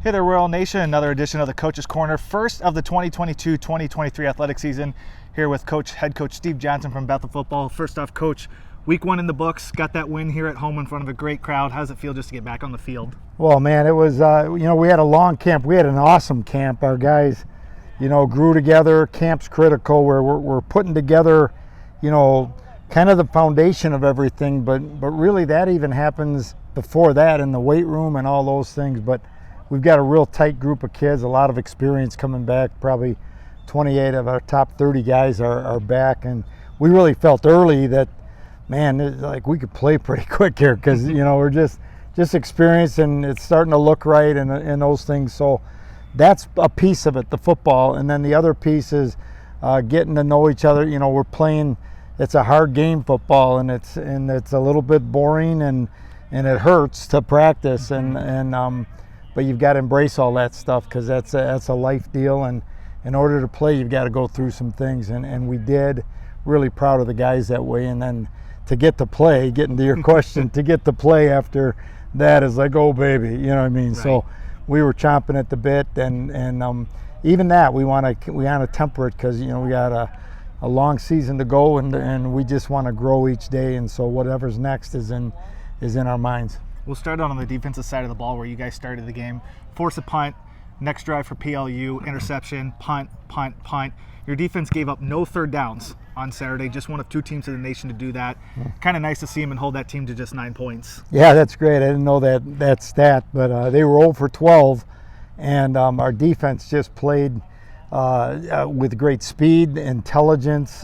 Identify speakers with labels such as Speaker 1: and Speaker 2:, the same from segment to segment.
Speaker 1: Hey there, Royal Nation. Another edition of the Coach's Corner, first of the 2022-2023 athletic season. Here with head coach Steve Johnson from Bethel Football. First off, Coach, week one in the books. Got that win here at home in front of a great crowd. How does it feel just to get back on the field?
Speaker 2: Well, man, it was, we had a long camp. We had an awesome camp. Our guys, grew together. Camp's critical. We're putting together, kind of the foundation of everything. But really that even happens before that in the weight room and all those things. But we've got a real tight group of kids, a lot of experience coming back. Probably 28 of our top 30 guys are back. And we really felt early that, man, like we could play pretty quick here because, we're just experienced and it's starting to look right and those things. So that's a piece of it, the football. And then the other piece is getting to know each other. We're playing, it's a hard game, football, and it's a little bit boring and it hurts to practice. But you've got to embrace all that stuff because that's a life deal. And in order to play, you've got to go through some things. And we did. Really proud of the guys that way. And then to get to play, getting to your question, to get to play after that is like, oh, baby, you know what I mean? Right. So we were chomping at the bit. And even that, we want to temper it because, we got a long season to go and we just want to grow each day. And so whatever's next is in our minds.
Speaker 1: We'll start out on the defensive side of the ball where you guys started the game. Force a punt, next drive for PLU, interception, punt. Your defense gave up no third downs on Saturday, just one of two teams in the nation to do that. Kind of nice to see them and hold that team to just 9 points.
Speaker 2: Yeah, that's great. I didn't know that stat, but they were 0 for 12, and our defense just played with great speed, intelligence.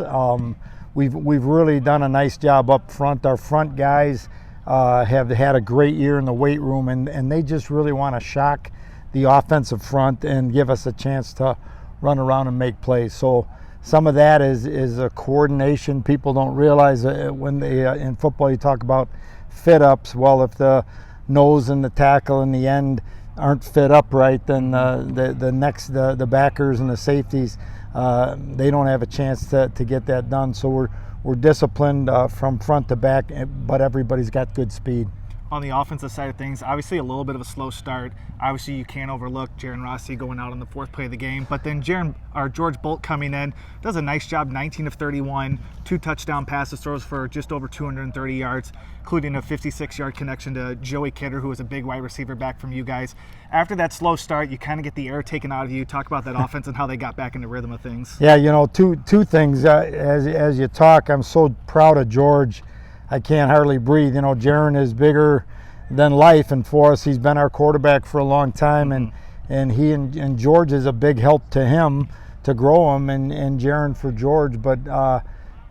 Speaker 2: We've really done a nice job up front. Our front guys have had a great year in the weight room, and they just really want to shock the offensive front and give us a chance to run around and make plays. So some of that is a coordination. People don't realize when they in football you talk about fit ups. Well, if the nose and the tackle in the end aren't fit up right, then the backers and the safeties they don't have a chance to get that done. So we're disciplined from front to back, but everybody's got good speed.
Speaker 1: On the offensive side of things, obviously a little bit of a slow start. Obviously, you can't overlook Jaron Rossi going out on the fourth play of the game. But then George Bolt coming in does a nice job, 19 of 31, 2 touchdown passes, throws for just over 230 yards, including a 56-yard connection to Joey Kidder, who was a big wide receiver back from you guys. After that slow start, you kind of get the air taken out of you. Talk about that offense and how they got back into rhythm of things.
Speaker 2: Yeah, two things. As you talk, I'm so proud of George. I can't hardly breathe. Jaron is bigger than life, and for us, he's been our quarterback for a long time, and he and George is a big help to him to grow him, and Jaron for George. But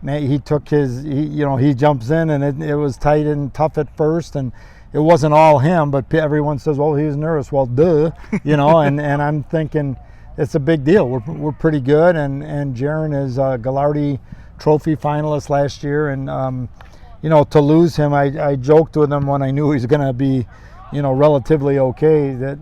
Speaker 2: man, he took he jumps in, and it was tight and tough at first, and it wasn't all him. But everyone says, "Well, he was nervous." Well, duh, and I'm thinking it's a big deal. We're pretty good, and Jaron is a Gallardi Trophy finalist last year, and to lose him, I joked with him when I knew he was going to be, relatively okay, that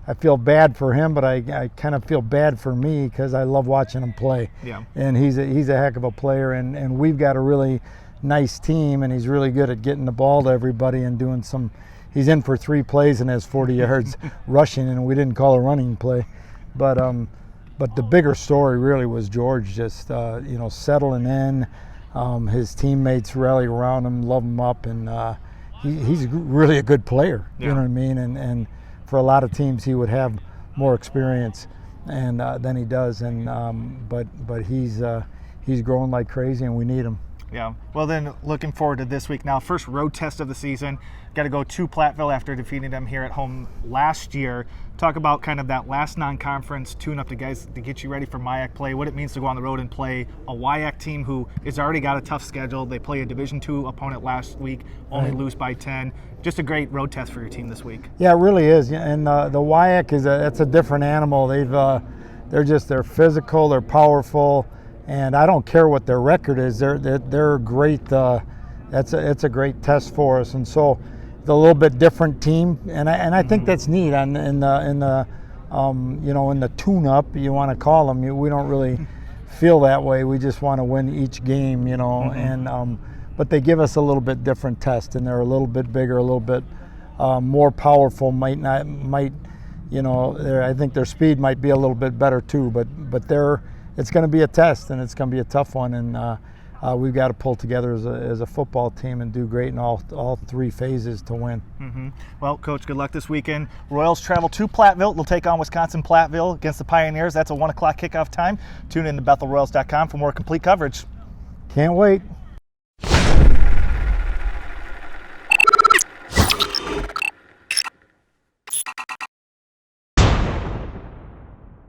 Speaker 2: I feel bad for him, but I kind of feel bad for me because I love watching him play.
Speaker 1: Yeah.
Speaker 2: And he's a heck of a player, and we've got a really nice team, and he's really good at getting the ball to everybody and doing he's in for 3 plays and has 40 yards rushing, and we didn't call a running play. But the bigger story really was George just, settling in. His teammates rally around him, love him up, and he's really a good player.
Speaker 1: Yeah.
Speaker 2: You know what I mean? And for a lot of teams, he would have more experience than he does. But he's growing like crazy, and we need him.
Speaker 1: Yeah. Well, then looking forward to this week now. First road test of the season. Got to go to Platteville after defeating them here at home last year. Talk about kind of that last non-conference tune-up to guys to get you ready for MIAC play, what it means to go on the road and play a WIAC team who has already got a tough schedule. They play a Division II opponent last week, only lose by 10. Just a great road test for your team this week.
Speaker 2: Yeah, it really is. And the WIAC it's a different animal. They're physical, they're powerful. And I don't care what their record is. They're great. It's a great test for us. And so it's a little bit different team. And I think that's neat. In the tune-up, you want to call them. We don't really feel that way. We just want to win each game. And but they give us a little bit different test, and they're a little bit bigger, a little bit more powerful. Might I think their speed might be a little bit better too. But it's going to be a test, and it's going to be a tough one. And we've got to pull together as a football team and do great in all three phases to win.
Speaker 1: Mm-hmm. Well, Coach, good luck this weekend. Royals travel to Platteville. They'll take on Wisconsin-Platteville against the Pioneers. That's a 1 o'clock kickoff time. Tune in to BethelRoyals.com for more complete coverage.
Speaker 2: Can't wait.